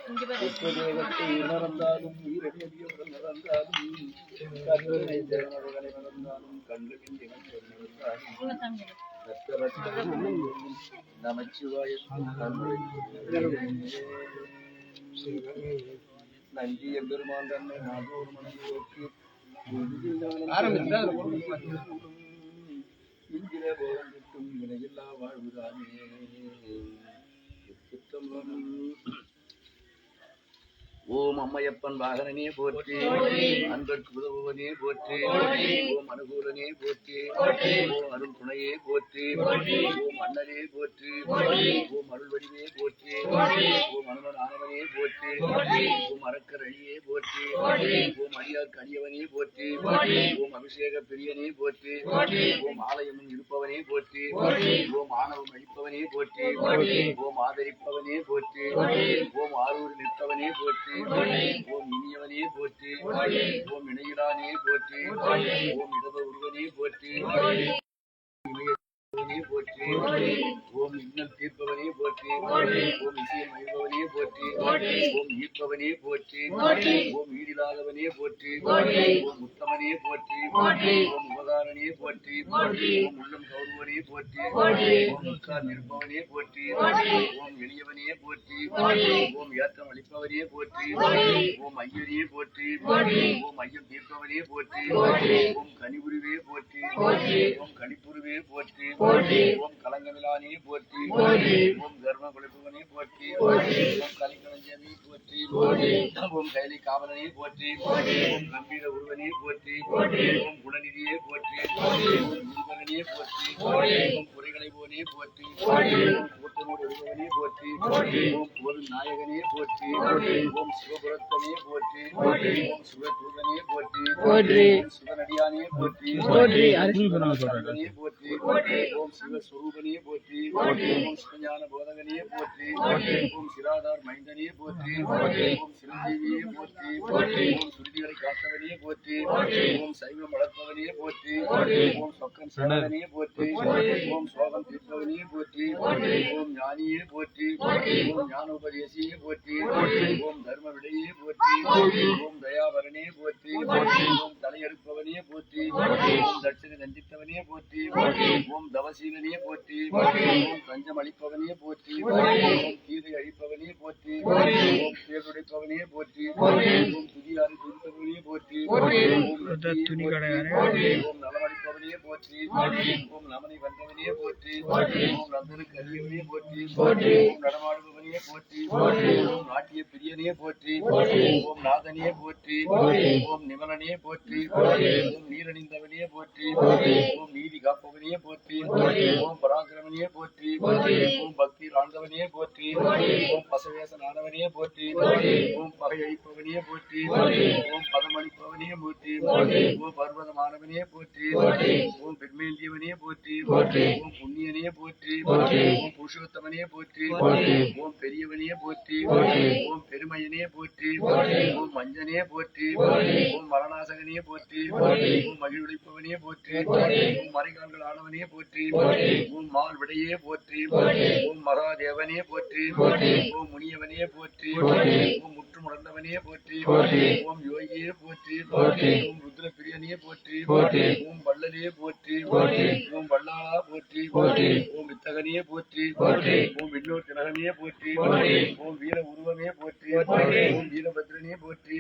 உலகத்தை மறந்தாலும் உயிரடியவர்கள் மறந்தாலும் மறந்தாலும் கண்களின் நன்றி எம்பெருமான் தன்னை நாதோர் மனம் நோக்கி இந்திர போகட்டும் இணையில்லா வாழ்வுதானே. ஓம் அம்மையப்பன் வாகனனே போற்றி, அன்பர்க்கு உதவுவனே போற்றி, ஓம் அனுகூலனே போற்றி, ஓம் அருள் துணையே போற்றி, ஓம் அண்ணனே போற்றி, ஓம் அருள்வடிவே போற்றி, ஓம் அனுமன் ஆனவனே போற்றி, ஓம் அரக்கரழியே போற்றி, ஓம் அடியார் கடியவனே போற்றி, ஓம் அபிஷேக பிரியனே போற்றி, ஓம் ஆலயமும் இருப்பவனே போற்றி, ஓம் ஆணவம் அழிப்பவனே போற்றி, ஓம் ஆதரிப்பவனே போற்றி, ஓம் ஆரூர் நிற்பவனே போற்றி, ஓம் இனியவனே போற்றி, ஓம் இணையிலானே போற்றி, ஓம் இடப உருவனே போற்றி, போற்றி, ஓம் இன்னல் தீர்ப்பவனே போற்றி, ஓம் இசையம் அழிப்பவனே போற்றி, ஓம் ஈர்ப்பவனே போற்றி, ஓம் ஈடிலாதவனே போற்றி, ஓம் உத்தமனே போற்றி, ஓம் உபகாரனே போற்றி, ஓம் உள்ளம் கௌரவனே போற்றி, ஓம் உட்கார் நிற்பவனே போற்றி, ஓம் எளியவனே போற்றி, ஓம் ஏற்றம் அளிப்பவனே போற்றி, ஓம் ஐயனே போற்றி, ஓம் ஐயம் தீர்ப்பவனே போற்றி, ஓம் கனிபுரிவே போற்றி, ஓம் கணிப்புருவே போற்றி, ஓம் கலங்கமிலானே போற்றி, ஓம் தர்ம குலைப்பவனே போற்றி, ஓம் கலிக்கலஞ்சமே போற்றி, ஓம் கைலி காவலனே போற்றி, ஓம் கம்பீர உருவனே போற்றி, ஓம் குணநிதியே போற்றி, ஓம் குருபகனே போற்றி, ஓம் குறைகளை போனே போற்றி, ஓம் கூட்டனோடு உருவனே போற்றி, ஓம் போது நாயகனே போற்றி, ஓம் சிவபுரத்தனே போற்றி, ஓம் சிவதூதனே போற்றி, சிவனடியானே போற்றி, போற்றி, ஓம் சிவஸ்வரூபனே போற்றி, ஓம் சிவஞான போதகனே போற்றி, ஓம் சிராதார் மைந்தனே போற்றி, ஓம் சிரஞ்சீவியே போற்றி, ஓம் சுருதிகளை காத்தவனே போற்றி, ஓம் சைவம் வளர்ப்பவனே போற்றி, ஓம் சொக்கன் சேவகனே போற்றி, ஓம் சோகம் தீர்ப்பவனே போற்றி, ஓம் ஞானியே போற்றி, ஓம் ஞானோபதேசியே போற்றி, ஓம் தர்ம விடையே போற்றி, ஓம் தயாபரனே போற்றி, ஓம் தலையெடுப்பவனே போற்றி, ஓம் தட்சிணை தண்டித்தவனே போற்றி, ஓம் தவசீலனே போற்றி, ஓம் தஞ்சம் அளிப்பவனே போற்றி, ஓம் கீதை அழிப்பவனே போற்றி, ஓம் பேருடைப்பவனே போற்றி, ஓம் துதியாறு துதிப்பவனே போற்றி, ஓம் நலமளிப்பவனே போற்றி, ஓம் நமனை வந்தவனே போற்றி, ஓம் நந்தனுக்கு அறியவனே போற்றி, ஓம் நடமாடுபவனே போற்றி, ஓம் நாட்டிய பிரியனே போற்றி, ஓம் நாதனே போற்றி, ஓம் நிமலனே போற்றி, ஓம் நீரணிந்தவனே போற்றி, ஓம் நீதி காப்பவனே போற்றி, ஓம் பராக்கிரமனே போற்றி, ஓம் பக்தி ஆழ்ந்தவனே போற்றி, ஓம் பசவேசனானவனே போற்றி, ஓம் பகை அழிப்பவனே போற்றி, ஓம் பதமளிப்பவனே போற்றி, ஓம் பர்வதமானவனே போற்றி, ஓம் பெண்மேந்தியவனே போற்றி, ஓம் புண்ணியனே போற்றி, ஓம் புருஷோத்தமனே போற்றி, ஓம் பெரியவனே போற்றி, ஓம் பெருமையனே போற்றி, ஓம் மஞ்சனே போற்றி, ஓம் மரணாசகனே போற்றி, ஓம் மகிழ்விப்பவனே போற்றி, ஓம் மறைகால்கள் ஆனவனே போற்றி, ஓம் மால் விடையே போற்றி, ஓம் மகாதேவனே போற்றி, ஓம் முனியவனே போற்றி, ஓம் முற்று முடந்தவனே போற்றி, ஓம் யோகியே போற்றி, ஓம் ருத்ர பிரியனே போற்றி, ஓம் வள்ளலே போற்றி, ஓம் வல்லாளா போற்றி, ஓம் வித்தகனே போற்றி, ஓம் விண்ணோர் திலகனே போற்றி, ஓம் வீர உருவமே போற்றி, ஓம் வீரபத்ரனே போற்றி,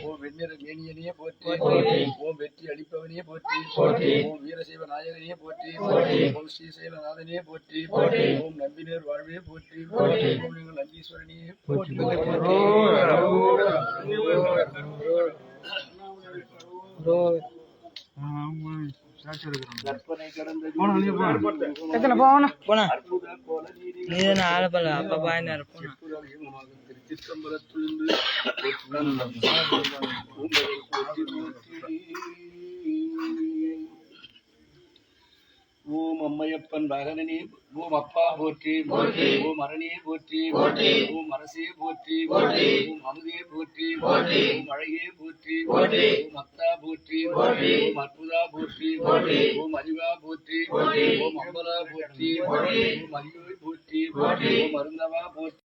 ஓம் வெண்ணிற மேனியனே போற்றி, ஓம் வெற்றி அளிப்பவனே போற்றி, ஓம் வீரசைவ நாயகனே போற்றி, ஓம் ஸ்ரீசைலநாதனே போற்றி, ஓம் நம்பினர் வாழ்வே போற்றி, ஓம் நீங்கள் நந்தீஸ்வரனே போற்றி. கற்பனை கடந்த திருச்சிற்றம்பலத்திலிருந்து ஓம் அம்மையப்பன் வாகனனே, ஓம் அப்பா போற்றி, ஓம் அரணே போற்றி, ஓம் அரசே போற்றி, ஓம் அமுதே போற்றி, ஓம் அழகே போற்றி, ஓம் அத்தா போற்றி, ஓம் அற்புதா போற்றி, ஓம் அறிவா போற்றி, ஓம் அம்பலா போற்றி, ஓம் அறியோய் போற்றி, ஓம் அருந்தவா போற்றி.